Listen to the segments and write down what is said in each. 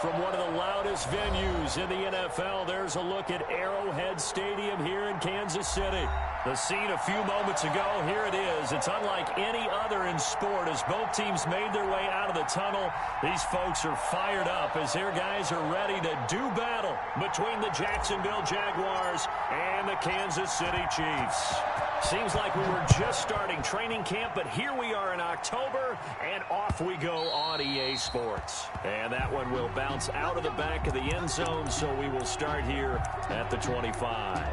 From one of the loudest venues in the NFL, there's a look at Arrowhead Stadium here in Kansas City. The scene a few moments ago, here it is. It's unlike any other in sport as both teams made their way out of the tunnel. These folks are fired up as their guys are ready to do battle between the Jacksonville Jaguars and the Kansas City Chiefs. Seems like we were just starting training camp, but here we are in October, and off we go on EA Sports. And that one will bounce out of the back of the end zone, so we will start here at the 25.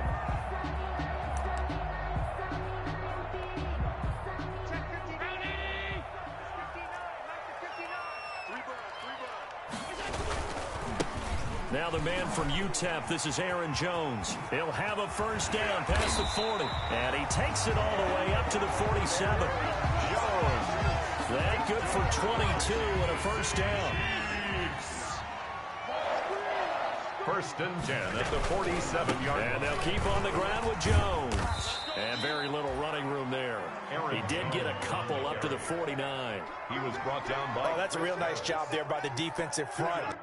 Now the man from UTEP, this is Aaron Jones. He'll have a first down past the 40. And he takes it all the way up to the 47. Jones. That good for 22 and a first down. First and 10 at the 47-yard line. And they'll keep on the ground with Jones. And very little running room there. He did get a couple up to the 49. He was brought down by... Oh, that's a real nice job there by the defensive front.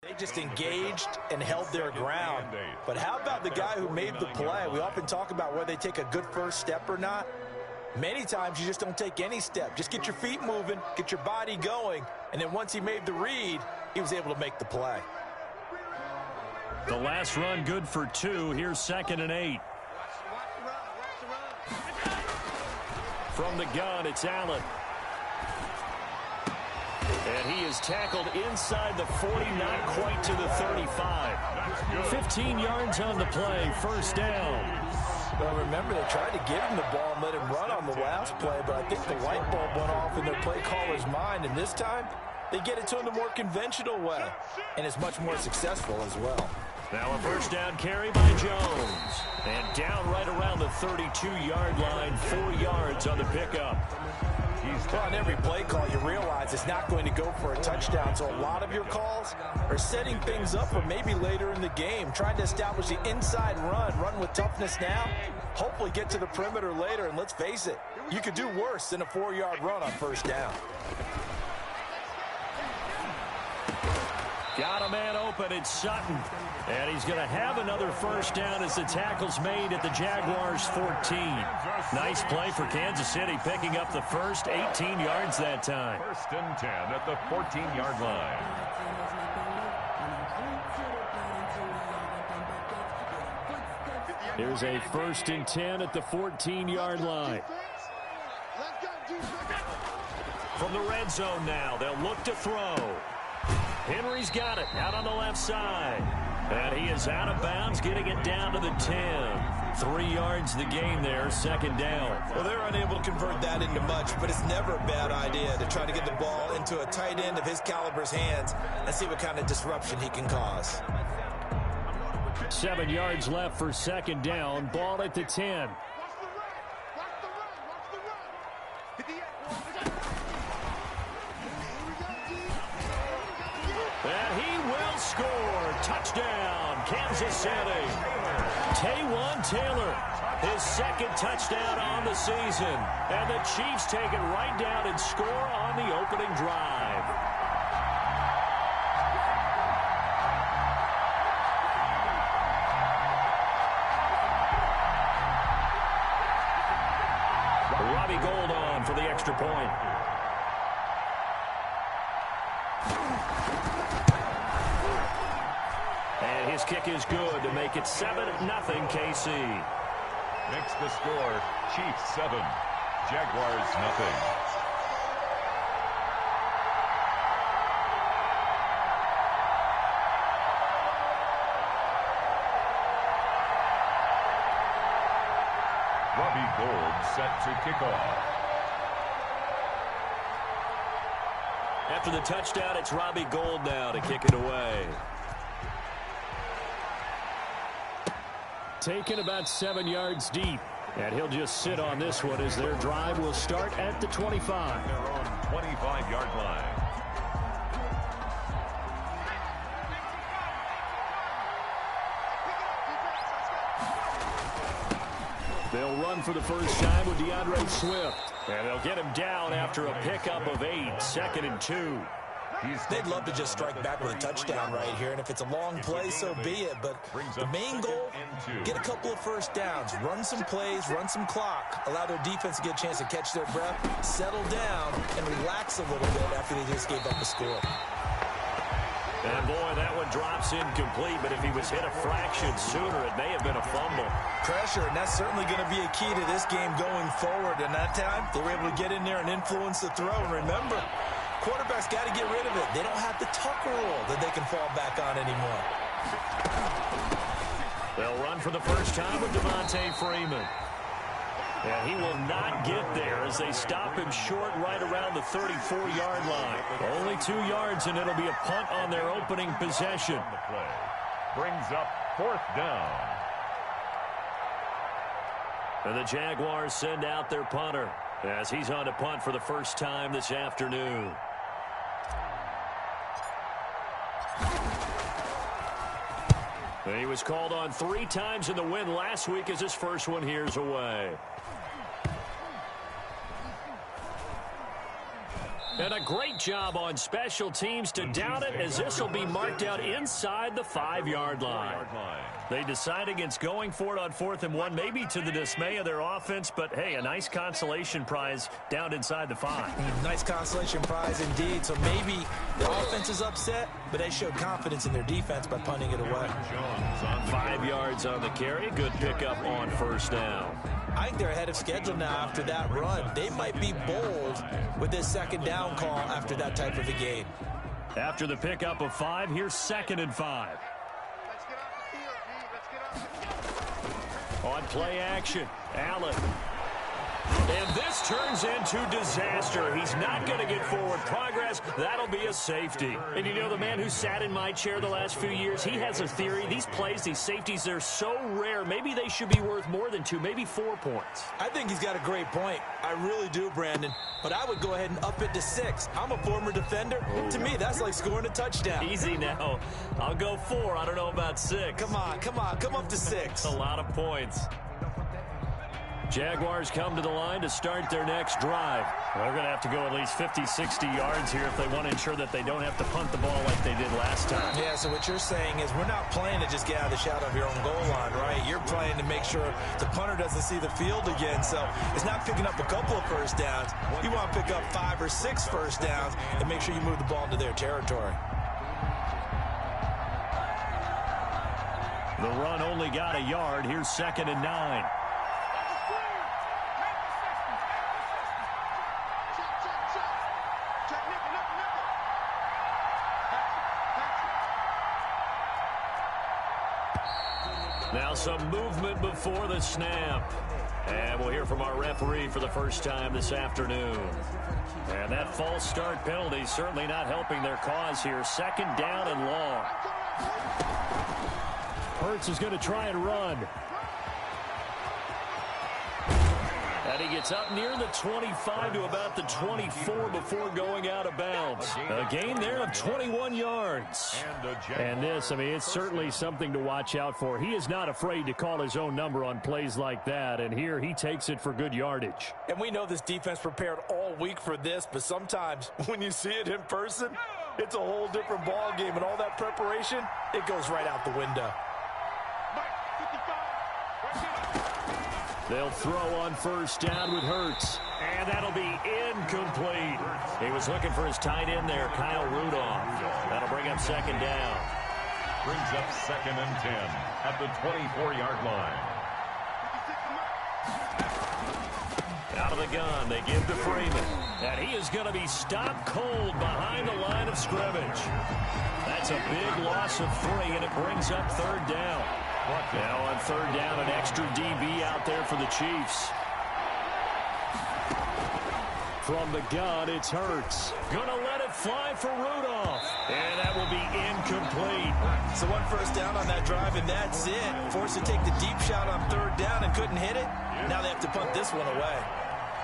They just engaged and held their ground. But how about the guy who made the play? We often talk about whether they take a good first step or not. Many times you just don't take any step. Just get your feet moving, get your body going, and then once he made the read, he was able to make the play. The last run good for 2. Here's 2nd and 8. From the gun, it's Allen. And he is tackled inside the 40, not quite to the 35. 15 yards on the play, first down. Well, remember, they tried to give him the ball and let him run on the last play, but I think the light bulb went off in their play caller's mind, and this time they get it to him the more conventional way, and it's much more successful as well. Now a first down carry by Jones. And down right around the 32-yard line, 4 yards on the pickup. Well, on every play call, you realize it's not going to go for a touchdown, so a lot of your calls are setting things up for maybe later in the game, trying to establish the inside run with toughness now, hopefully get to the perimeter later, and let's face it, you could do worse than a 4-yard run on first down. Got a man open, it's Sutton. And he's going to have another first down as the tackle's made at the Jaguars' 14. Nice play for Kansas City, picking up the first, 18 yards that time. First and 10 at the 14-yard line. Here's a first and 10 at the 14-yard line. From the red zone now, they'll look to throw. Henry's got it out on the left side. And he is out of bounds, getting it down to the 10. 3 yards the gain there, second down. Well, they're unable to convert that into much, but it's never a bad idea to try to get the ball into a tight end of his caliber's hands and see what kind of disruption he can cause. 7 yards left for second down, ball at the 10. And he will score. Touchdown, Kansas City. Taywan Taylor, his second touchdown on the season. And the Chiefs take it right down and score on the opening drive. Robbie Gould on for the extra point. And his kick is good to make it 7-0 KC. Makes the score Chiefs 7, Jaguars nothing. Robbie Gould set to kick off. After the touchdown, it's Robbie Gould now to kick it away. Taken about 7 yards deep. And he'll just sit on this one as their drive will start at the 25. Their own 25-yard line. They'll run for the first time with DeAndre Swift. And they'll get him down after a pickup of 8, 2nd and 2. They'd love to just strike back with a touchdown right here, and if it's a long play, so be it. But the main goal, get a couple of first downs, run some plays, run some clock, allow their defense to get a chance to catch their breath, settle down, and relax a little bit after they just gave up a score. And boy, that one drops incomplete, but if he was hit a fraction sooner, it may have been a fumble. Pressure, and that's certainly going to be a key to this game going forward. And that time, they were able to get in there and influence the throw. And remember, quarterbacks got to get rid of it. They don't have the Tucker rule that they can fall back on anymore. They'll run for the first time with Devontae Freeman. And he will not get there as they stop him short right around the 34-yard line. Only 2 yards, and it'll be a punt on their opening possession. The play brings up 4th down. And the Jaguars send out their punter as he's on to punt for the first time this afternoon. And he was called on 3 times in the win last week as his first one here's away. And a great job on special teams to down it, as this will be marked out inside the 5-yard line. They decide against going for it on 4th and 1, maybe to the dismay of their offense, but hey, a nice consolation prize down inside the 5. Nice consolation prize indeed. So maybe the offense is upset, but they showed confidence in their defense by punting it away. 5 yards on the carry. Good pickup on first down. I think they're ahead of schedule now after that run. They might be bold with this 2nd down call after that type of a game. After the pickup of 5, here's 2nd and 5. On play action, Allen. And this turns into disaster. He's not going to get forward progress. That'll be a safety. And you know, the man who sat in my chair the last few years, he has a theory. These plays, these safeties, they're so rare. Maybe they should be worth more than 2, maybe 4 points. I think he's got a great point. I really do, Brandon. But I would go ahead and up it to 6. I'm a former defender. To me, that's like scoring a touchdown. Easy now. I'll go 4. I don't know about 6. Come on. Come up to 6. A lot of points. Jaguars come to the line to start their next drive. They're going to have to go at least 50, 60 yards here if they want to ensure that they don't have to punt the ball like they did last time. Yeah, so what you're saying is we're not playing to just get out of the shadow of your own goal line, right? You're playing to make sure the punter doesn't see the field again. So it's not picking up a couple of first downs. You want to pick up 5 or 6 first downs and make sure you move the ball into their territory. The run only got a yard. Here's 2nd and 9. Now some movement before the snap. And we'll hear from our referee for the first time this afternoon. And that false start penalty certainly not helping their cause here. 2nd down and long. Hurts is going to try and run. And he gets up near the 25 to about the 24 before going out of bounds. A gain there of 21 yards. And this, I mean, it's certainly something to watch out for. He is not afraid to call his own number on plays like that. And here he takes it for good yardage. And we know this defense prepared all week for this, but sometimes when you see it in person, it's a whole different ball game. And all that preparation, it goes right out the window. They'll throw on first down with Hurts. And that'll be incomplete. He was looking for his tight end there, Kyle Rudolph. That'll bring up 2nd down. Brings up 2nd and 10 at the 24-yard line. Out of the gun, they give to Freeman. And he is going to be stopped cold behind the line of scrimmage. That's a big loss of 3, and it brings up 3rd down. Now on third down, an extra DB out there for the Chiefs. From the gun, it's Hurts. Gonna let it fly for Rudolph. And that will be incomplete. So one first down on that drive, and that's it. Forced to take the deep shot on third down and couldn't hit it. Now they have to punt this one away.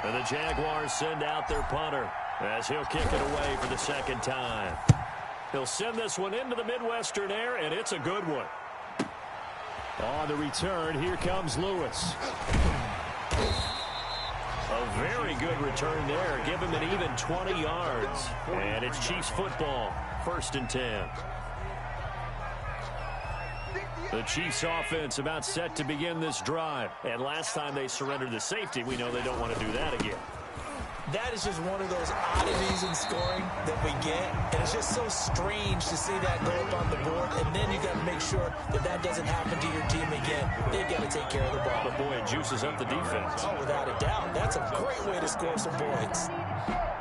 And the Jaguars send out their punter as he'll kick it away for the second time. He'll send this one into the Midwestern air, and it's a good one. On the return, here comes Lewis. A very good return there. Give him an even 20 yards. And it's Chiefs football, 1st and 10. The Chiefs offense about set to begin this drive. And last time they surrendered the safety, we know they don't want to do that again. That is just one of those oddities in scoring that we get. And it's just so strange to see that go up on the board. And then you got to make sure that that doesn't happen to your team again. They've got to take care of the ball. But boy, it juices up the defense. Oh, without a doubt. That's a great way to score some points.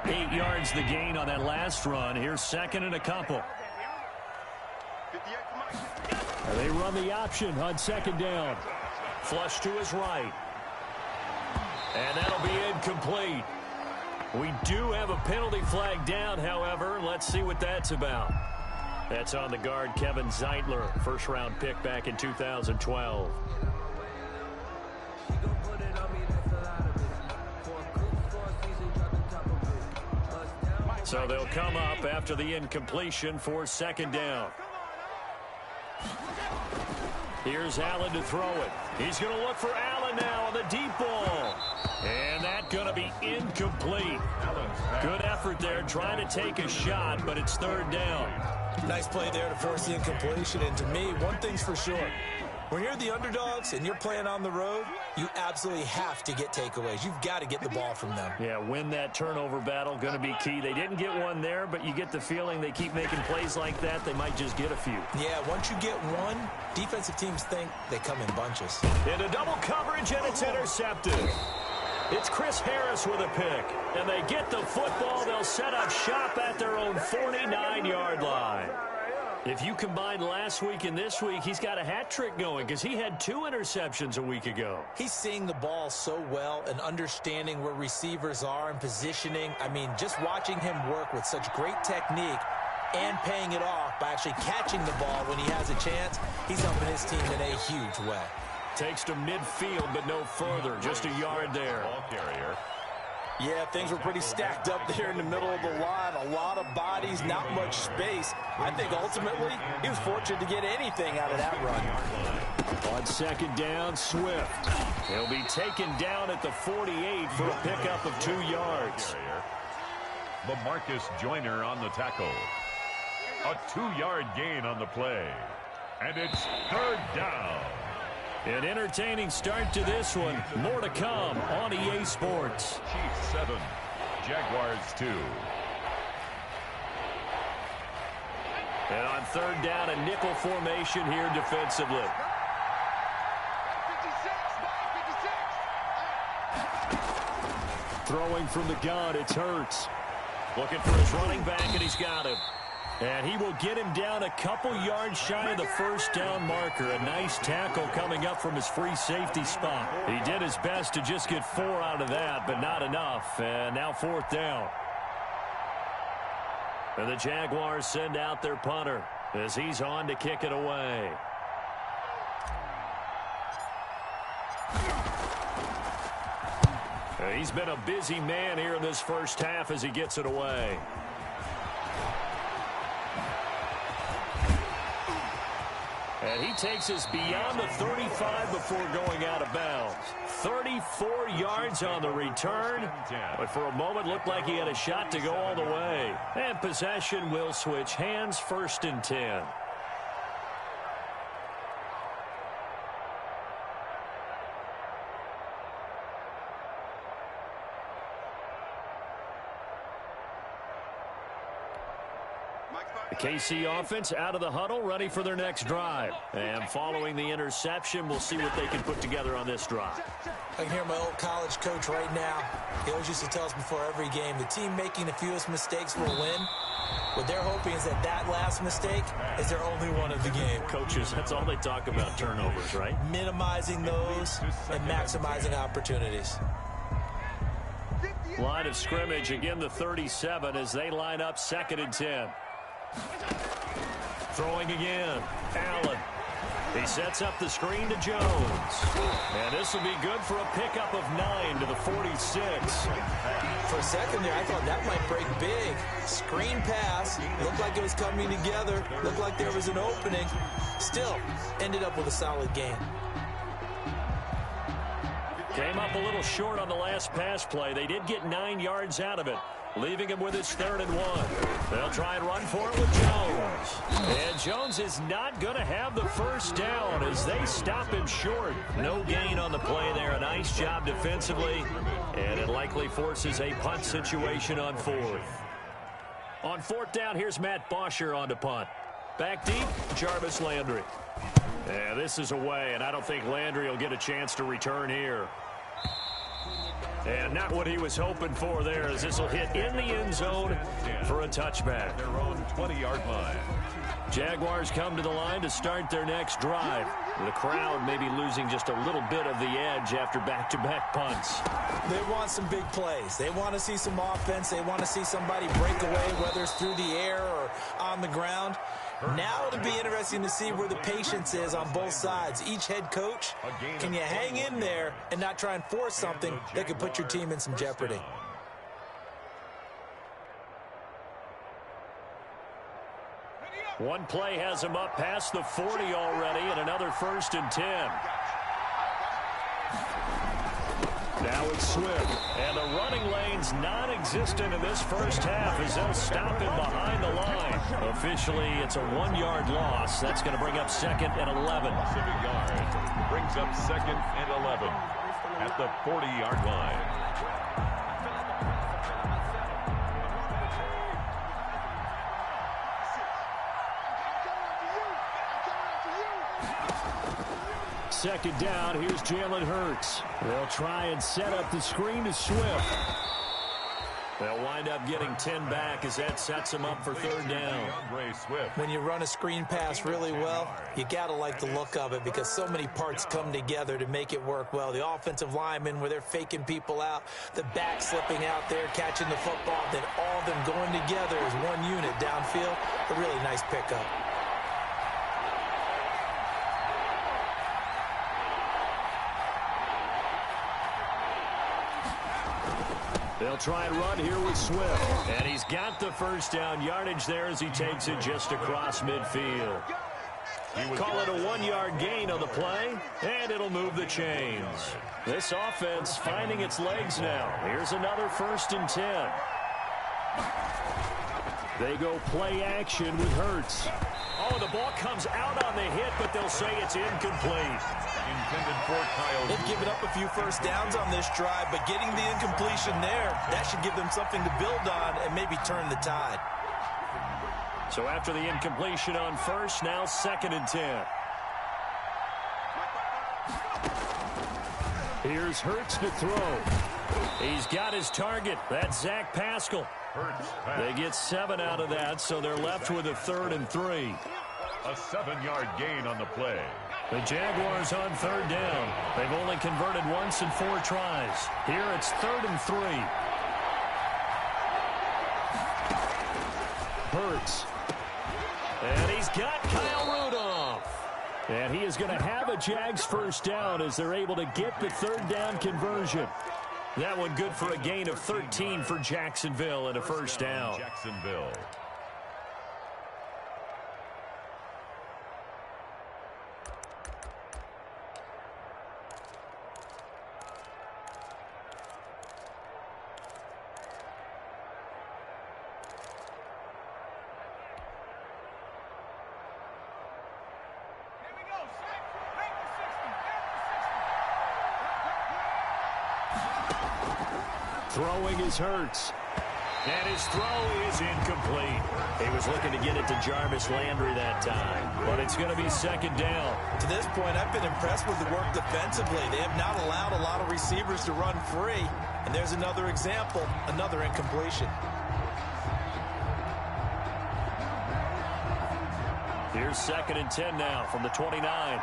8 yards the gain on that last run. Here's second and a couple. And they run the option on second down. Flush to his right. And that'll be incomplete. We do have a penalty flag down, however. Let's see what that's about. That's on the guard, Kevin Zeitler, first-round pick back in 2012. So they'll come up after the incompletion for second down. Here's Allen to throw it. He's going to look for Allen now on the deep ball. And that's going to be incomplete. Good effort there trying to take a shot, but it's third down. Nice play there to force the incompletion. And to me, one thing's for sure. When you're the underdogs and you're playing on the road, you absolutely have to get takeaways. You've got to get the ball from them. Yeah, win that turnover battle, going to be key. They didn't get one there, but you get the feeling they keep making plays like that, they might just get a few. Yeah, once you get one, defensive teams think they come in bunches. Into double coverage, and it's intercepted. It's Chris Harris with a pick, and they get the football. They'll set up shop at their own 49-yard line. If you combine last week and this week, he's got a hat trick going because he had 2 interceptions a week ago. He's seeing the ball so well and understanding where receivers are and positioning. I mean, just watching him work with such great technique and paying it off by actually catching the ball when he has a chance, he's helping his team in a huge way. Takes to midfield, but no further. Just a yard there. Ball carrier. Yeah, things were pretty stacked up there in the middle of the line. A lot of bodies, not much space. I think ultimately he was fortunate to get anything out of that run. On second down, Swift. He'll be taken down at the 48 for a pickup of 2 yards. LaMarcus Joyner on the tackle. A 2-yard gain on the play. And it's third down. An entertaining start to this one. More to come on EA Sports. Chiefs 7, Jaguars 2. And on third down, a nickel formation here defensively. Throwing from the gun, it's Hurts. Looking for his running back, and he's got him. And he will get him down a couple yards shy of the first down marker. A nice tackle coming up from his free safety spot. He did his best to just get 4 out of that, but not enough. And now fourth down. And the Jaguars send out their punter as he's on to kick it away. He's been a busy man here in this first half as he gets it away. And he takes us beyond the 35 before going out of bounds. 34 yards on the return. But for a moment, looked like he had a shot to go all the way. And possession will switch hands, 1st and 10. The KC offense out of the huddle, ready for their next drive. And following the interception, we'll see what they can put together on this drive. I can hear my old college coach right now. He always used to tell us before every game, the team making the fewest mistakes will win. What they're hoping is that last mistake is their only one of the game. Coaches, that's all they talk about, turnovers, right? Minimizing those and maximizing opportunities. Line of scrimmage, again the 37 as they line up 2nd and 10. Throwing again, Allen. He sets up the screen to Jones. And this will be good for a pickup of 9 to the 46. For a second there, I thought that might break big. Screen pass. Looked like it was coming together. Looked like there was an opening. Still, ended up with a solid game. Came up a little short on the last pass play. They did get 9 yards out of it, leaving him with his 3rd and 1. They'll try and run for it with Jones. And Jones is not going to have the first down as they stop him short. No gain on the play there. A nice job defensively. And it likely forces a punt situation on 4th. On 4th down, here's Matt Bosher on to punt. Back deep, Jarvis Landry. Yeah, this is away, and I don't think Landry will get a chance to return here. And not what he was hoping for there, as this will hit in the end zone for a touchback. Their own 20-yard line. Jaguars come to the line to start their next drive. The crowd may be losing just a little bit of the edge after back-to-back punts. They want some big plays. They want to see some offense. They want to see somebody break away, whether it's through the air or on the ground. Now it'll be interesting to see where the patience is on both sides. Each head coach, can you hang in there and not try and force something that could put your team in some jeopardy? One play has him up past the 40 already, and another 1st and 10. Now it's Swift, and the running lane's non-existent in this first half as they'll stop him behind the line. Officially, it's a 1-yard loss. That's going to bring up 2nd and 11. Loss of a yard brings up 2nd and 11 at the 40-yard line. Second down, here's Jalen Hurts. They'll try and set up the screen to Swift. They'll wind up getting 10 back as that sets them up for 3rd down. When you run a screen pass really well, you got to like the look of it because so many parts come together to make it work well. The offensive linemen where they're faking people out, the back slipping out there, catching the football, then all of them going together as one unit downfield. A really nice pickup. They'll try and run here with Swift. And he's got the first down yardage there as he takes it just across midfield. Call it a 1-yard gain on the play, and it'll move the chains. This offense finding its legs now. Here's another 1st and 10. They go play action with Hurts. Oh, the ball comes out on the hit, but they'll say it's incomplete. Intended for Kyle. They've given up a few first downs on this drive, but getting the incompletion there, that should give them something to build on and maybe turn the tide. So after the incompletion on 1st, now 2nd and 10. Here's Hurts to throw. He's got his target. That's Zach Pascal. They get 7 out of that, so they're left with a 3rd and 3. A 7-yard gain on the play. The Jaguars on 3rd down. They've only converted once in 4 tries. Here it's 3rd and 3. Hurts. And he's got Kyle Rudolph. And he is going to have a Jags first down as they're able to get the 3rd down conversion. That one good for a gain of 13 for Jacksonville and a first down. Jacksonville. Throwing is Hurts. And his throw is incomplete. He was looking to get it to Jarvis Landry that time, but it's going to be second down. To this point, I've been impressed with the work defensively. They have not allowed a lot of receivers to run free. And there's another example, another incompletion. Here's 2nd and 10 now from the 29.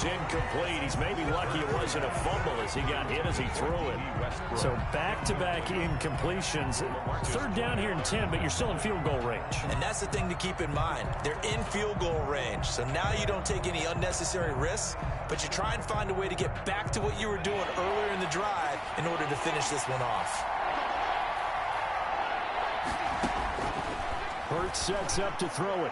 Incomplete. He's maybe lucky it wasn't a fumble as he got hit as he threw it. So back-to-back incompletions. 3rd down here in 10, but you're still in field goal range. And that's the thing to keep in mind. They're in field goal range. So now you don't take any unnecessary risks, but you try and find a way to get back to what you were doing earlier in the drive in order to finish this one off. Hurts sets up to throw it.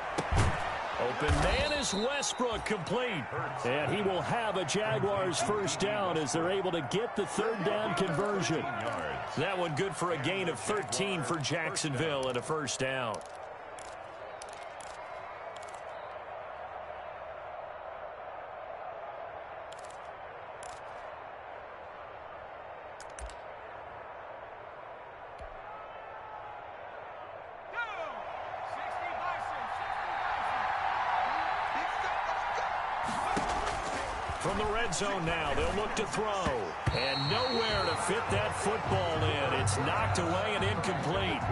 Open man is Westbrook, complete. And he will have a Jaguars first down as they're able to get the 3rd down conversion. That one good for a gain of 13 for Jacksonville and a first down. From the red zone now, they'll look to throw. And nowhere to fit that football in. It's knocked away and incomplete.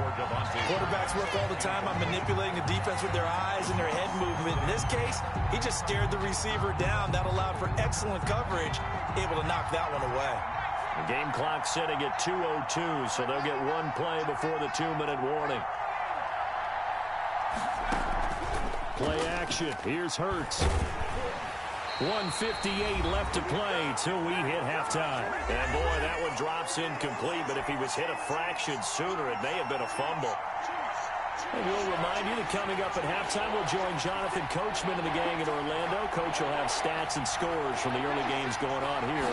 Quarterbacks work all the time on manipulating the defense with their eyes and their head movement. In this case, he just stared the receiver down. That allowed for excellent coverage, able to knock that one away. The game clock sitting at 2:02, so they'll get one play before the 2-minute warning. Play action. Here's Hurts. 1:58 left to play till we hit halftime. And boy, that one drops incomplete, but if he was hit a fraction sooner, it may have been a fumble. And we'll remind you that coming up at halftime, we'll join Jonathan Coachman and the gang in Orlando. Coach will have stats and scores from the early games going on here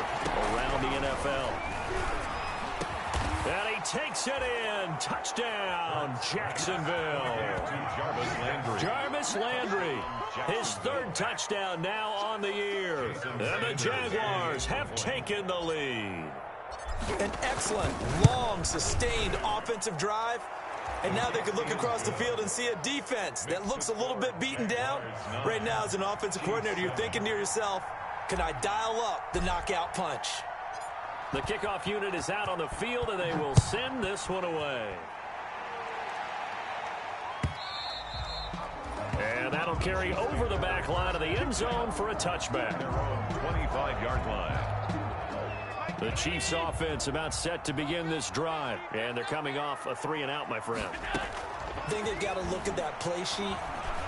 around the NFL. And he takes it in. Touchdown, Jacksonville. Jarvis Landry. His 3rd touchdown now on the year. And the Jaguars have taken the lead. An excellent, long, sustained offensive drive. And now they can look across the field and see a defense that looks a little bit beaten down. Right now, as an offensive coordinator, you're thinking to yourself, can I dial up the knockout punch? The kickoff unit is out on the field, and they will send this one away. And that'll carry over the back line of the end zone for a touchback. 25-yard line. The Chiefs offense about set to begin this drive. And they're coming off a 3-and-out, my friend. I think they've got to look at that play sheet.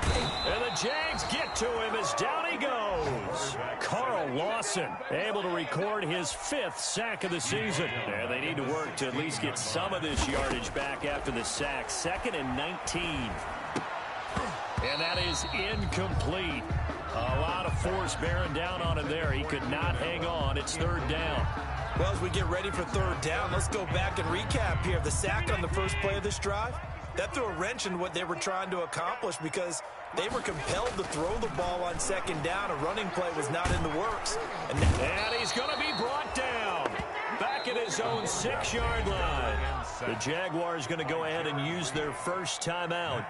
And the Jags get to him as down he goes. Carl Lawson able to record his 5th sack of the season. And they need to work to at least get some of this yardage back after the sack. 2nd and 19. And that is incomplete. A lot of force bearing down on him there. He could not hang on. It's 3rd down. Well, as we get ready for 3rd down, let's go back and recap here. The sack on the first play of this drive, that threw a wrench in what they were trying to accomplish because they were compelled to throw the ball on 2nd down. A running play was not in the works. And he's going to be brought down back at his own 6-yard line. The Jaguars going to go ahead and use their first timeout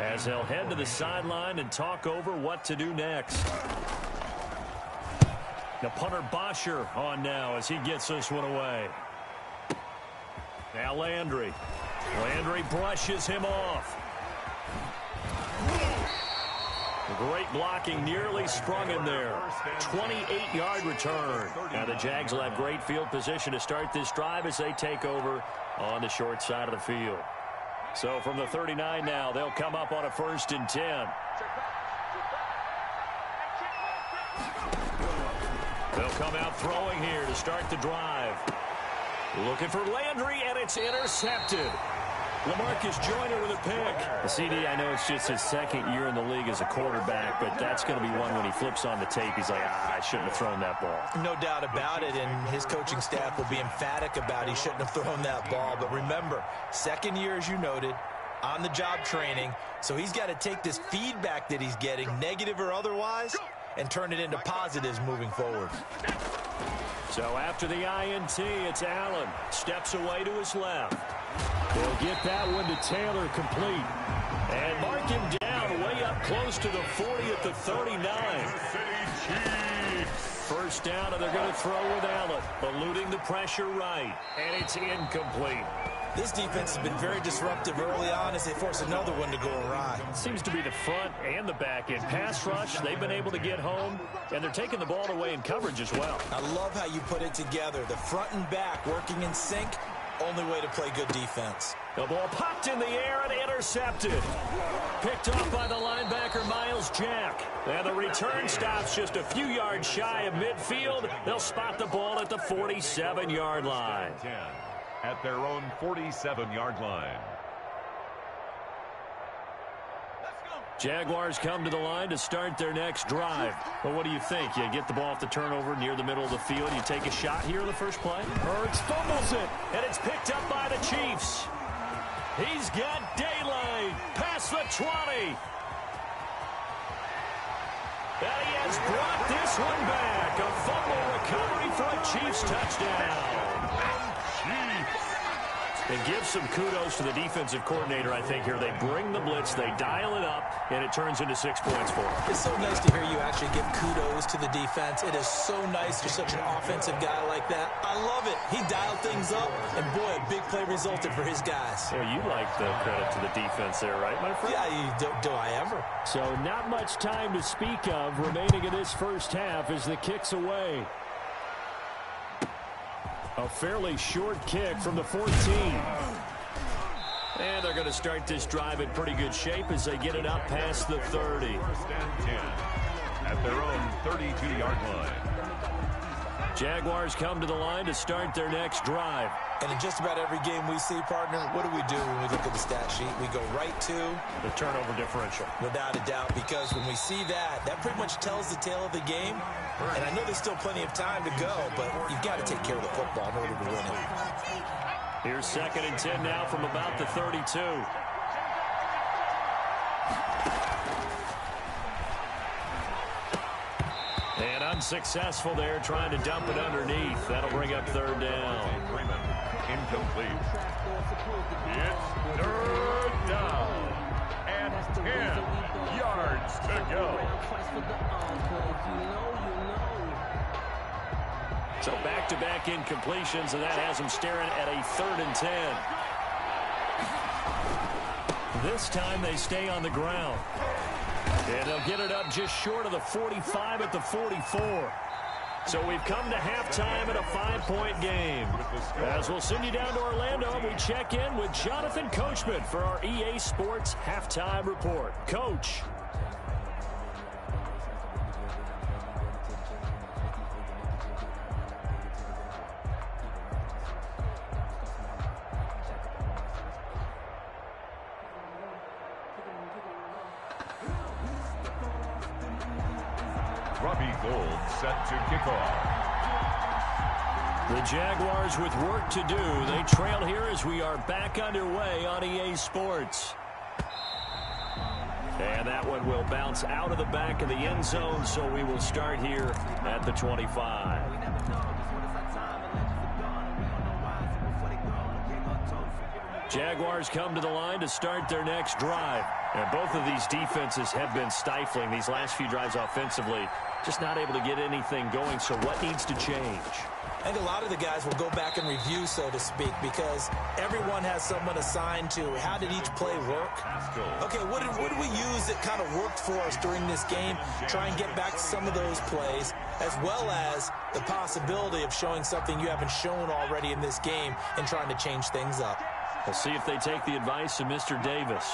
as they'll head to the sideline and talk over what to do next. The punter Bosher on now as he gets this one away. Now Landry. Landry brushes him off. Great blocking, nearly sprung him there. 28-yard return. Now the Jags will have great field position to start this drive as they take over on the short side of the field. So from the 39 now, they'll come up on a 1st and 10. They'll come out throwing here to start the drive. Looking for Landry, and it's intercepted. LaMarcus Joyner with a pick. The CD, I know it's just his second year in the league as a quarterback, but that's going to be one when he flips on the tape. He's like, I shouldn't have thrown that ball. No doubt about it, and his coaching staff will be emphatic about he shouldn't have thrown that ball. But remember, second year, as you noted, on-the-job training, so he's got to take this feedback that he's getting, negative or otherwise, and turn it into positives moving forward. So after the INT, it's Allen. Steps away to his left. They'll get that one to Taylor complete. And mark him down way up close to the 40 at the 39. First down, and they're going to throw with Allen. Eluding the pressure right. And it's incomplete. This defense has been very disruptive early on as they force another one to go awry. Seems to be the front and the back end. Pass rush, they've been able to get home, and they're taking the ball away in coverage as well. I love how you put it together. The front and back working in sync, only way to play good defense. The ball popped in the air and intercepted. Picked off by the linebacker, Miles Jack. And the return stops just a few yards shy of midfield. They'll spot the ball at the 47-yard line. At their own 47-yard line. Jaguars come to the line to start their next drive. Well, what do you think? You get the ball off the turnover near the middle of the field. You take a shot here in the first play? Hurts fumbles it. And it's picked up by the Chiefs. He's got daylight past the 20. And he has brought this one back. A fumble recovery for a Chiefs touchdown. And give some kudos to the defensive coordinator, I think, here. They bring the blitz, they dial it up, and it turns into 6 points for them. It's so nice to hear you actually give kudos to the defense. It is so nice you're such an offensive guy like that. I love it. He dialed things up, and boy, a big play resulted for his guys. Well, you like the credit to the defense there, right, my friend? Yeah, do I ever. So not much time to speak of remaining in this first half as the kick's away. A fairly short kick from the 14. And they're going to start this drive in pretty good shape as they get it up past the 30. First and 10 at their own 32-yard line. Jaguars come to the line to start their next drive. And in just about every game we see, partner, what do we do when we look at the stat sheet? We go right to the turnover differential. Without a doubt, because when we see that, that pretty much tells the tale of the game. And I know there's still plenty of time to go, but you've got to take care of the football in order to win it. Here's 2nd and 10 now from about the 32. And unsuccessful there, trying to dump it underneath. That'll bring up 3rd down. Incomplete. It's 3rd down. And 10 yards to go. So back-to-back incompletions, and that has them staring at a 3rd and 10. This time they stay on the ground. And they'll get it up just short of the 45 at the 44. So we've come to halftime at a 5-point game. As we'll send you down to Orlando, we check in with Jonathan Coachman for our EA Sports Halftime Report. Coach. Set to kick off. The Jaguars with work to do. They trail here as we are back underway on EA Sports. And that one will bounce out of the back of the end zone, so we will start here at the 25. Jaguars come to the line to start their next drive. And both of these defenses have been stifling these last few drives offensively. Just not able to get anything going, so what needs to change? I think a lot of the guys will go back and review, so to speak, because everyone has someone assigned to how did each play work. Okay, what did we use that kind of worked for us during this game? Try and get back to some of those plays, as well as the possibility of showing something you haven't shown already in this game and trying to change things up. We'll see if they take the advice of Mr. Davis.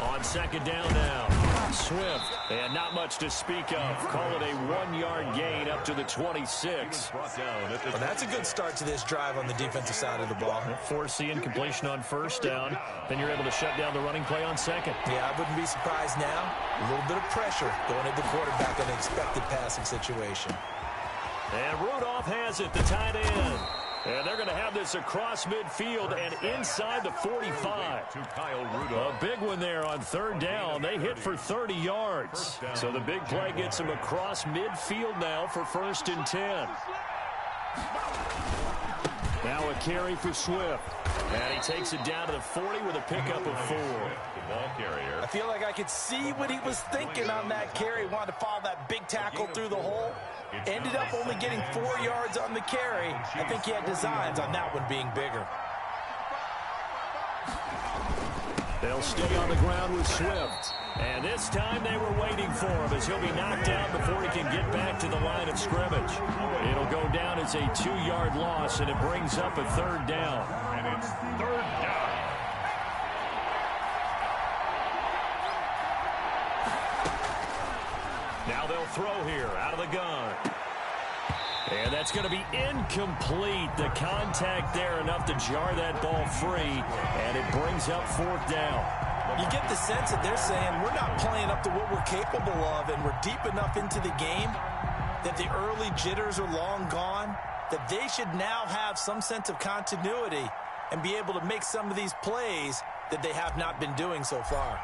On 2nd down now. Swift, and not much to speak of. Call it a 1-yard gain up to the 26. Well, that's a good start to this drive on the defensive side of the ball. Force the incompletion on first down. Then you're able to shut down the running play on second. Yeah, I wouldn't be surprised now. A little bit of pressure going at the quarterback in an expected passing situation. And Rudolph has it, the tight end. And they're going to have this across midfield and inside the 45. To Kyle Rudolph. A big one there on third down. They hit for 30 yards. So the big play gets them across midfield now for 1st and 10. Now a carry for Swift. And he takes it down to the 40 with a pickup of 4. The ball carrier. I feel like I could see what he was thinking on that carry. Wanted to follow that big tackle through the hole. Ended up only getting 4 yards on the carry. I think he had designs on that one being bigger. They'll stay on the ground with Swift. And this time they were waiting for him as he'll be knocked down before he can get back to the line of scrimmage. It'll go down as a 2-yard loss, and it brings up a 3rd down. And it's 3rd down. Now they'll throw here out of the gun. And that's going to be incomplete. The contact there enough to jar that ball free, and it brings up 4th down. You get the sense that they're saying we're not playing up to what we're capable of, and we're deep enough into the game that the early jitters are long gone, that they should now have some sense of continuity and be able to make some of these plays that they have not been doing so far.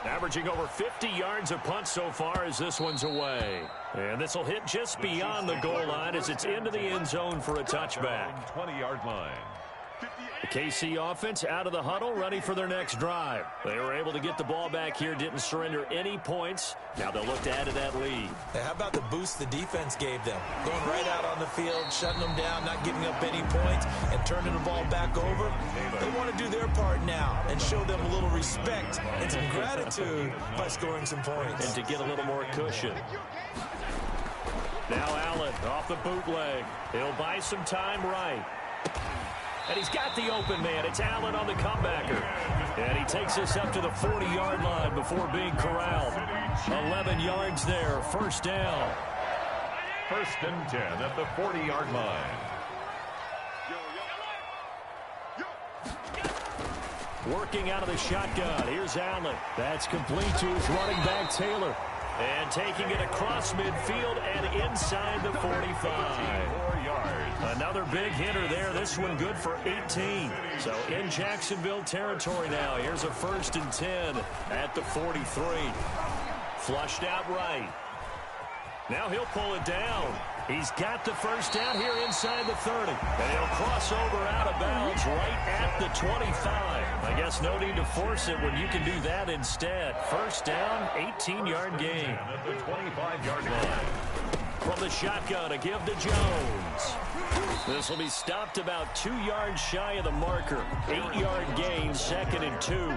Averaging over 50 yards a punt so far as this one's away. And this will hit just beyond the goal line as it's into the end zone for a touchback. 20-yard line. The KC offense out of the huddle, ready for their next drive. They were able to get the ball back here, didn't surrender any points. Now they'll look to add to that lead. Now, how about the boost the defense gave them? Going right out on the field, shutting them down, not giving up any points, and turning the ball back over. They want to do their part now and show them a little respect and some gratitude by scoring some points. And to get a little more cushion. Now Allen off the bootleg. He'll buy some time right. And he's got the open man. It's Allen on the comebacker. And he takes us up to the 40-yard line before being corralled. 11 yards there, 1st down. 1st and 10 at the 40-yard line. Working out of the shotgun. Here's Allen. That's complete to his running back, Taylor. And taking it across midfield and inside the 45. 4 yards. Another big hitter there. This one good for 18. So in Jacksonville territory now. Here's a 1st and 10 at the 43. Flushed out right. Now he'll pull it down. He's got the 1st down here inside the 30. And he'll cross over out of bounds right at the 25. I guess no need to force it when you can do that instead. 1st down, 18-yard gain. At the 25-yard line. From the shotgun, a give to Jones. This will be stopped about 2 yards shy of the marker. 8-yard gain, 2nd and 2.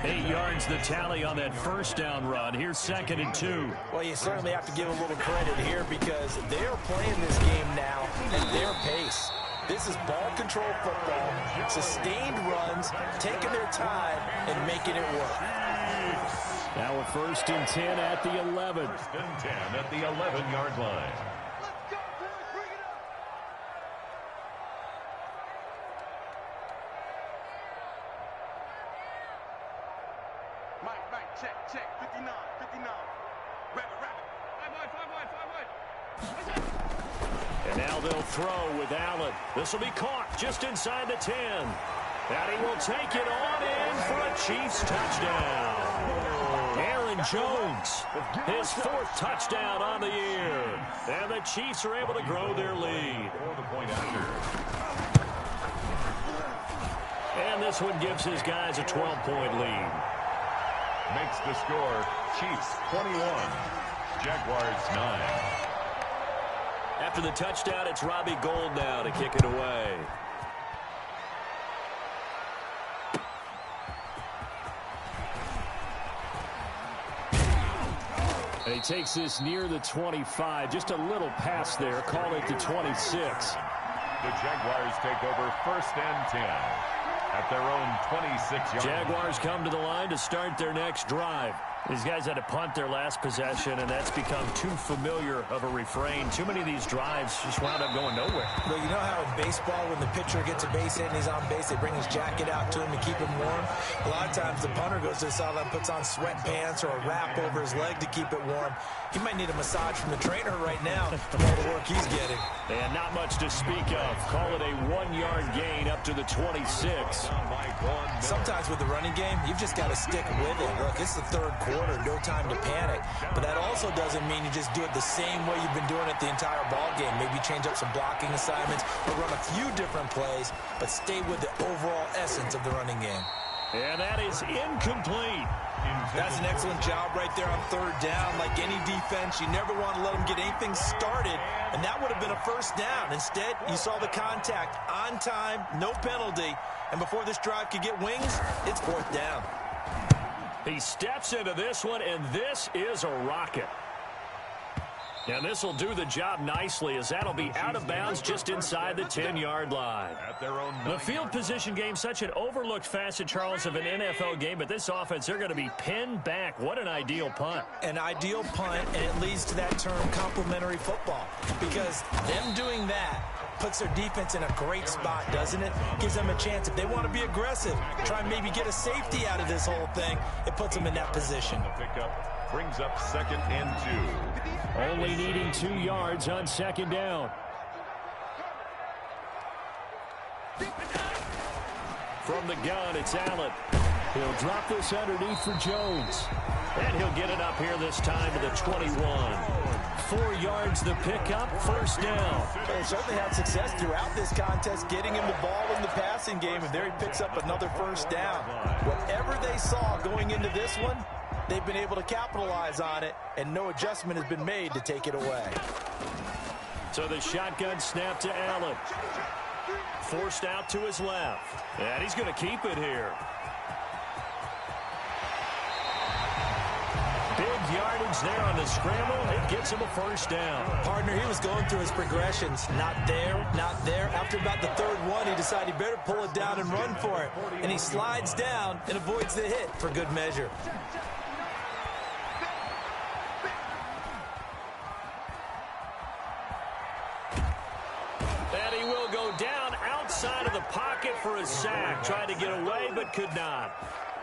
8 yards the tally on that 1st down run. Here's 2nd and 2. Well, you certainly have to give a little credit here because they're playing this game now at their pace. This is ball control football, sustained runs, taking their time and making it work. Now a 1st and 10 at the 11. 1st and 10 at the 11-yard line. Check, 59. Rabbit. 5 wide. And now they'll throw with Allen. This will be caught just inside the 10. And he will take it on in for a Chiefs touchdown. Aaron Jones, his 4th touchdown on the year. And the Chiefs are able to grow their lead. For the point after. And this one gives his guys a 12-point lead. Makes the score Chiefs 21, Jaguars 9. After the touchdown, it's Robbie Gould now to kick it away. And he takes this near the 25. Just a little pass there. Call it the 26. The Jaguars take over 1st and 10. at their own 26-yard. Jaguars come to the line to start their next drive. These guys had to punt their last possession, and that's become too familiar of a refrain. Too many of these drives just wound up going nowhere. Well, you know how in baseball, when the pitcher gets a base hit and he's on base, they bring his jacket out to him to keep him warm? A lot of times the punter goes to the sideline, puts on sweatpants or a wrap over his leg to keep it warm. He might need a massage from the trainer right now for all the work he's getting. And not much to speak of. Call it a 1-yard gain up to the 26. Sometimes with the running game, you've just got to stick with it. Look, it's the third quarter, no time to panic. But that also doesn't mean you just do it the same way you've been doing it the entire ball game. Maybe change up some blocking assignments or run a few different plays, but stay with the overall essence of the running game. And that is incomplete. That's an excellent job right there on third down. Like any defense, you never want to let them get anything started, and that would have been a first down. Instead, you saw the contact on time, no penalty, and before this drive could get wings, it's fourth down. He steps into this one, and this is a rocket. And this will do the job nicely, as that'll be out of bounds just inside the 10-yard line. The field position game, such an overlooked facet, Charles, of an NFL game, but this offense, they're going to be pinned back. What an ideal punt. An ideal punt, and it leads to that term complementary football, because them doing that puts their defense in a great spot, doesn't it? Gives them a chance. If they want to be aggressive, try and maybe get a safety out of this whole thing, it puts them in that position. Brings up 2nd and 2. Only needing 2 yards on 2nd down. From the gun, it's Allen. He'll drop this underneath for Jones. And he'll get it up here this time to the 21. 4 yards the pickup, first down. They certainly had success throughout this contest, getting him the ball in the passing game, and there he picks up another first down. Whatever they saw going into this one, they've been able to capitalize on it, and no adjustment has been made to take it away. So the shotgun snap to Allen. Forced out to his left. And he's going to keep it here. Big yardage there on the scramble. It gets him a first down. Partner, he was going through his progressions. Not there, not there. After about the third one, he decided he better pull it down and run for it. And he slides down and avoids the hit for good measure. And he will go down outside of the pocket for a sack. Tried to get away, but could not.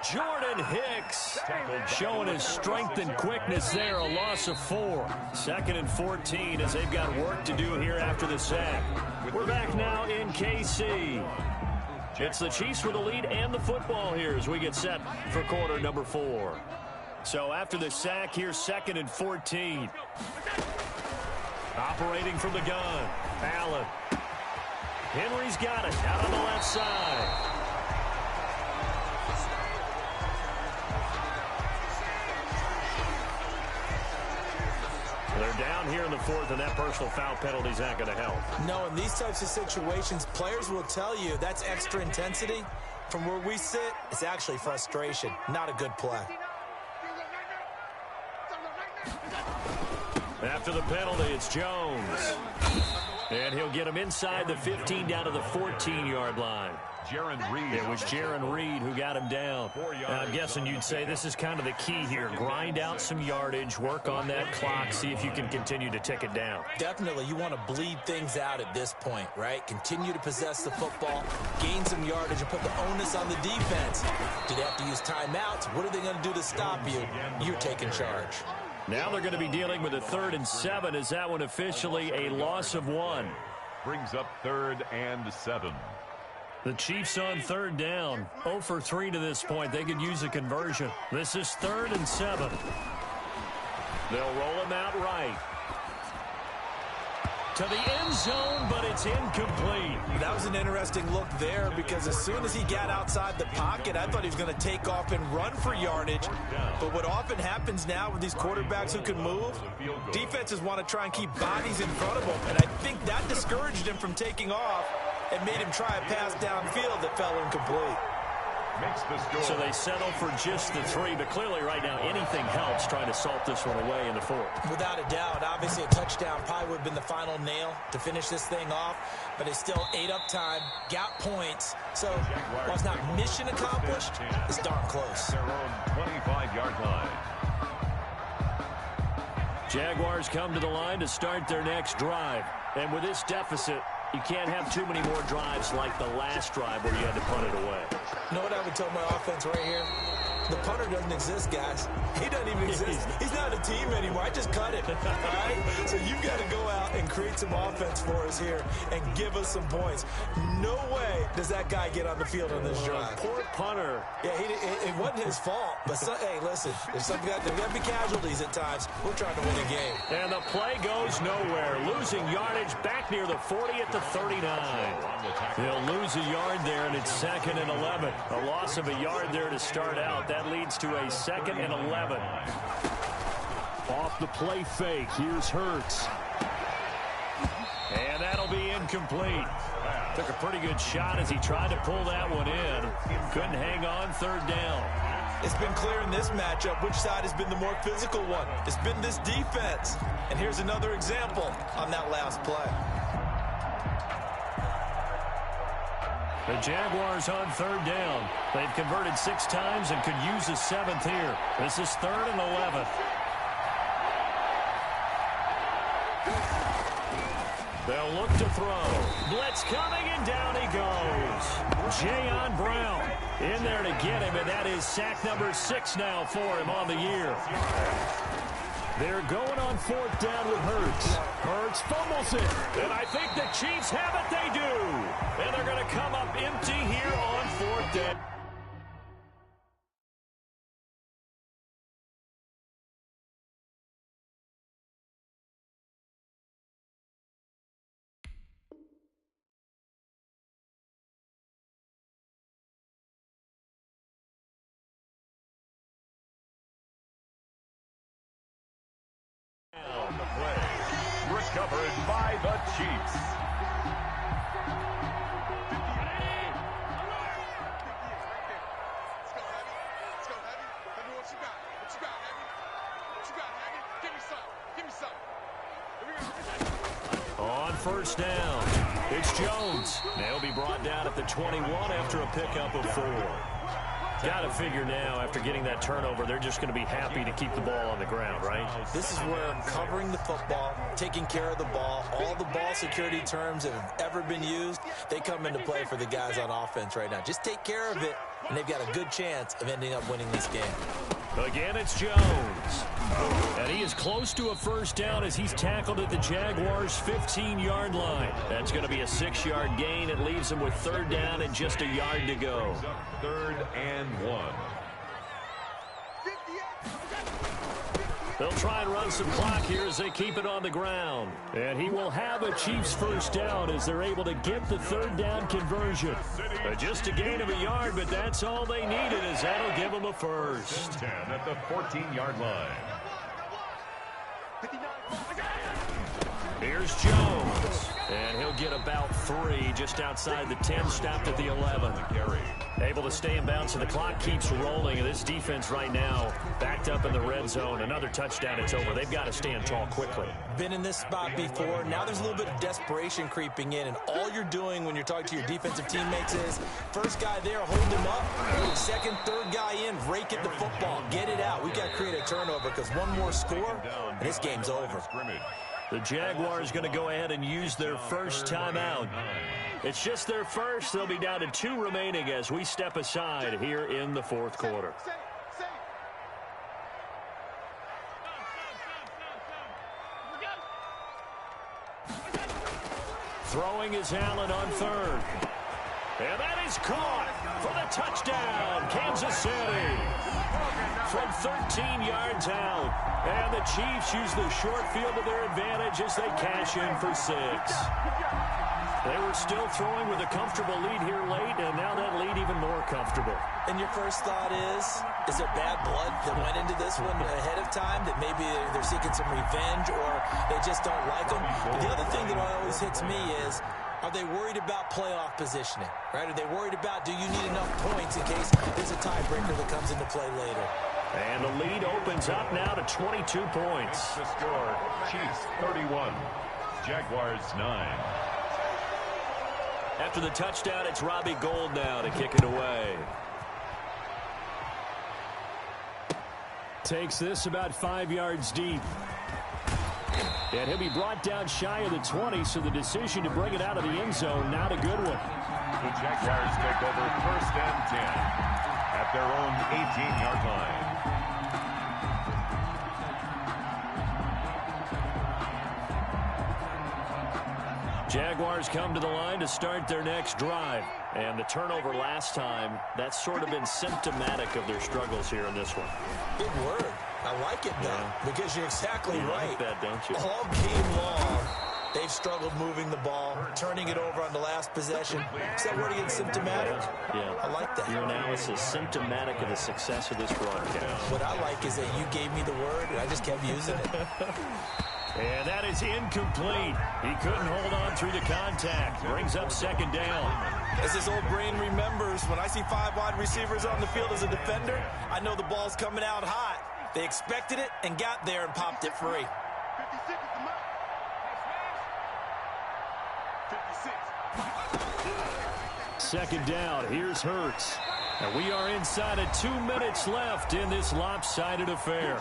Jordan Hicks showing his strength and quickness there. A loss of 4. 2nd and 14 as they've got work to do here after the sack. We're back now in KC. It's the Chiefs with the lead and the football here as we get set for quarter number 4. So after the sack, here's 2nd and 14. Operating from the gun, Allen. Henry's got it out on the left side. They're down here in the 4th, and that personal foul penalty is not going to help. No, in these types of situations, players will tell you that's extra intensity. From where we sit, it's actually frustration, not a good play. After the penalty, it's Jones. And he'll get him inside the 15 down to the 14-yard line. It was Jaron Reed who got him down. And I'm guessing you'd say this is kind of the key here. Grind out some yardage, work on that clock, see if you can continue to tick it down. Definitely, you want to bleed things out at this point, right? Continue to possess the football, gain some yardage, and put the onus on the defense. Do they have to use timeouts? What are they going to do to stop you? You're taking charge. Now they're going to be dealing with a 3rd and 7. Is that one officially a loss of 1? Brings up 3rd and 7. The Chiefs on 3rd down. 0 for 3 to this point. They could use a conversion. This is 3rd and 7. They'll roll him out right. To the end zone, but it's incomplete. That was an interesting look there because as soon as he got outside the pocket, I thought he was going to take off and run for yardage. But what often happens now with these quarterbacks who can move, defenses want to try and keep bodies in front of them. And I think that discouraged him from taking off and made him try a pass downfield that fell incomplete. makes the score. So they settle for just the 3, but clearly right now anything helps trying to salt this one away in the 4th. Without a doubt, obviously a touchdown probably would have been the final nail to finish this thing off, but it's still 8 up time, got points. So while it's not mission accomplished, it's darn close. Their own 25-yard line. Jaguars come to the line to start their next drive. And with this deficit, you can't have too many more drives like the last drive where you had to punt it away. You know what I would tell my offense right here? The punter doesn't exist, guys. He doesn't even exist. He's not a team anymore. I just cut it. All right? So you've got to go out and create some offense for us here and give us some points. No way does that guy get on the field on this drive. Poor punter. Yeah, it wasn't his fault. But, hey, listen, there's got to be casualties at times. We're trying to win a game. And the play goes nowhere. Losing yardage back near the 40 at the 39. They'll lose a yard there, and it's 2nd and 11. A loss of a yard there to start out. That leads to a 2nd and 11. Off the play fake. Here's Hurts. And that'll be incomplete. Took a pretty good shot as he tried to pull that one in. Couldn't hang on 3rd down. It's been clear in this matchup which side has been the more physical one. It's been this defense. And here's another example on that last play. The Jaguars on 3rd down. They've converted 6 times and could use a 7th here. This is 3rd and 11. They'll look to throw. Blitz coming, and down he goes. Jayon Brown in there to get him, and that is sack number 6 now for him on the year. They're going on 4th down with Hurts. Hurts fumbles it, and I think the Chiefs have it. They do. And they're going to come up empty here on 4th down. Recovered by the Chiefs. On 1st down, it's Jones. They'll be brought down at the 21 after a pickup of 4. Got to figure now, after getting that turnover, they're just going to be happy to keep the ball on the ground, right? This is where covering the football, taking care of the ball, all the ball security terms that have ever been used, they come into play for the guys on offense right now. Just take care of it, and they've got a good chance of ending up winning this game. Again, it's Jones. And he is close to a 1st down as he's tackled at the Jaguars' 15-yard line. That's going to be a 6-yard gain. It leaves him with 3rd down and just a yard to go. 3rd and 1. They'll try and run some clock here as they keep it on the ground. And he will have a Chiefs 1st down as they're able to get the 3rd down conversion. Just a gain of a yard, but that's all they needed, as that'll give them a 1st. 10 at the 14-yard line. Here's Jones. And he'll get about 3 just outside the 10, stopped at the 11. Able to stay in bounds, and the clock keeps rolling. And this defense right now backed up in the red zone. Another touchdown, it's over. They've got to stand tall quickly. Been in this spot before. Now there's a little bit of desperation creeping in. And all you're doing when you're talking to your defensive teammates is, first guy there, hold him up. 2nd, 3rd guy in, rake at the football. Get it out. We've got to create a turnover because one more score, and this game's over. The Jaguars going to go ahead and use their 1st timeout. It's just their 1st. They'll be down to 2 remaining as we step aside here in the 4th quarter. Throwing is Allen on 3rd. And that is caught for the touchdown, Kansas City. From 13 yards out. And the Chiefs use the short field to their advantage as they cash in for 6. They were still throwing with a comfortable lead here late, and now that lead even more comfortable. And your first thought is there bad blood that went into this one ahead of time, that maybe they're seeking some revenge or they just don't like them? But the other thing that always hits me is Are they worried about playoff positioning, right? Are they worried about, do you need enough points in case there's a tiebreaker that comes into play later? And the lead opens up now to 22 points. The score, Chiefs 31, Jaguars 9. After the touchdown, it's Robbie Gould now to kick it away. Takes this about 5 yards deep. And he'll be brought down shy of the 20, so the decision to bring it out of the end zone, not a good one. The Jaguars take over 1st and 10 at their own 18-yard line. Jaguars come to the line to start their next drive. And the turnover last time, that's sort of been symptomatic of their struggles here in this one. Big word. I like it, though, because you're exactly right. You like that, don't you? All game long, they've struggled moving the ball, turning it over on the last possession. Is that word again, symptomatic? Yeah. I like that. Your analysis symptomatic of the success of this broadcast. What I like is that you gave me the word, and I just kept using it. And that is incomplete. He couldn't hold on through the contact. Brings up 2nd down. As his old brain remembers, when I see 5 wide receivers on the field as a defender, I know the ball's coming out hot. They expected it and got there and popped it free. 56 is the mark. 56. 2nd down. Here's Hurts. And we are inside of 2 minutes left in this lopsided affair.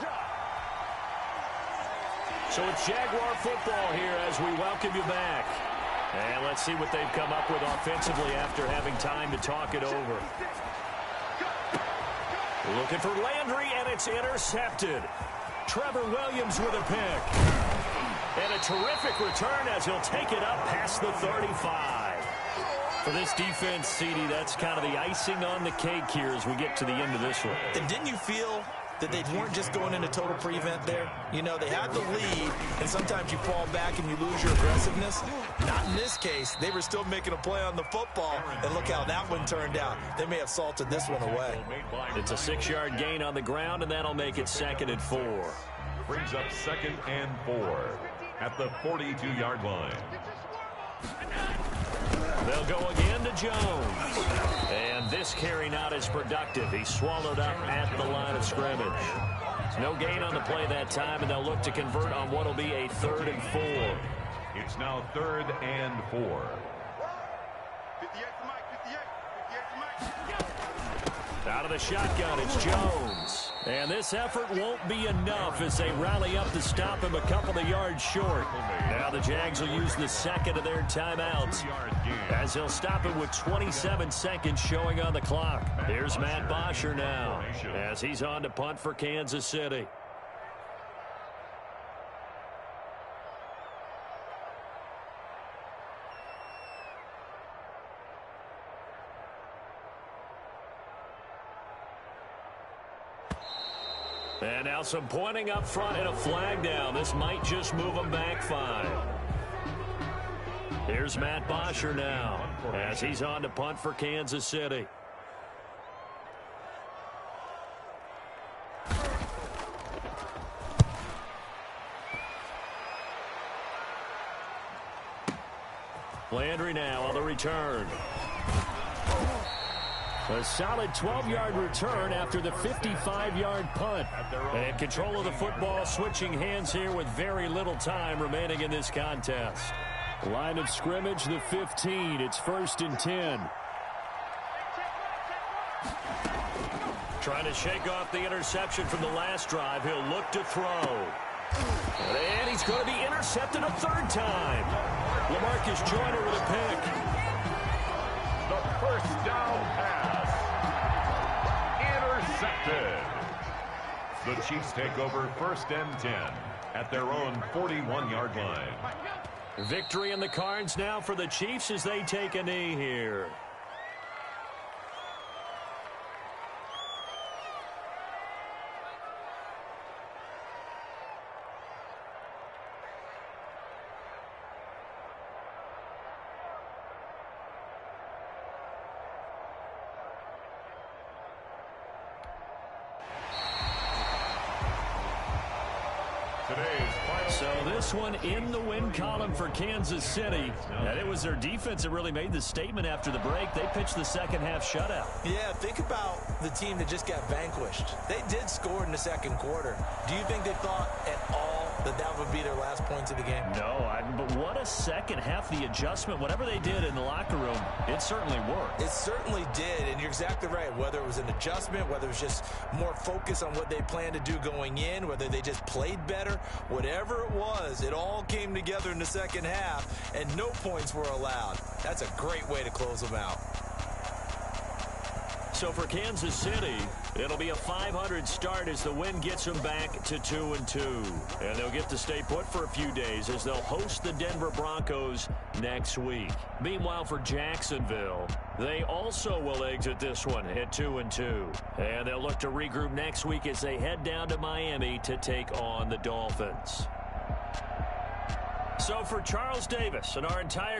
So it's Jaguar football here as we welcome you back. And let's see what they've come up with offensively after having time to talk it over. Looking for Landry, and it's intercepted. Trevor Williams with a pick. And a terrific return as he'll take it up past the 35. For this defense, CD, that's kind of the icing on the cake here as we get to the end of this one. And didn't you feel that they weren't just going into total prevent there? You know, they had the lead, and sometimes you fall back and you lose your aggressiveness. Not in this case. They were still making a play on the football, and look how that one turned out. They may have salted this one away. It's a 6-yard gain on the ground, and that'll make it 2nd and 4. Brings up 2nd and 4 at the 42-yard line. They'll go again to Jones. And this carry not as productive. He's swallowed up at the line of scrimmage. No gain on the play that time, and they'll look to convert on what will be a 3rd and 4. It's now 3rd and 4. 58 to Mike. 58 to Mike. Out of the shotgun, it's Jones. And this effort won't be enough as they rally up to stop him a couple of yards short. Now the Jags will use the 2nd of their timeouts as they'll stop it with 27 seconds showing on the clock. Here's Matt Bosher now as he's on to punt for Kansas City. And now some pointing up front and a flag down. This might just move them back 5. Here's Matt Bosher now as he's on to punt for Kansas City. Landry now on the return. A solid 12-yard return after the 55-yard punt. And control of the football switching hands here with very little time remaining in this contest. Line of scrimmage, the 15. It's 1st and 10. Trying to shake off the interception from the last drive. He'll look to throw. And he's going to be intercepted a 3rd time. LaMarcus Joyner with a pick. The 1st down pass. Intercepted. The Chiefs take over 1st and 10 at their own 41-yard line. Victory in the cards now for the Chiefs as they take a knee here. So this one in the win column for Kansas City. And it was their defense that really made the statement after the break. They pitched the second half shutout. Yeah, think about the team that just got vanquished. They did score in the second quarter. Do you think they thought at all that would be their last points of the game? No, but what a second half. The adjustment, whatever they did in the locker room, it certainly worked. It certainly did, and you're exactly right. Whether it was an adjustment, whether it was just more focus on what they planned to do going in, whether they just played better, whatever it was, it all came together in the second half, and no points were allowed. That's a great way to close them out. So for Kansas City, it'll be a .500 start as the win gets them back to 2-2. And they'll get to stay put for a few days as they'll host the Denver Broncos next week. Meanwhile, for Jacksonville, they also will exit this one at 2-2. And they'll look to regroup next week as they head down to Miami to take on the Dolphins. So for Charles Davis and our entire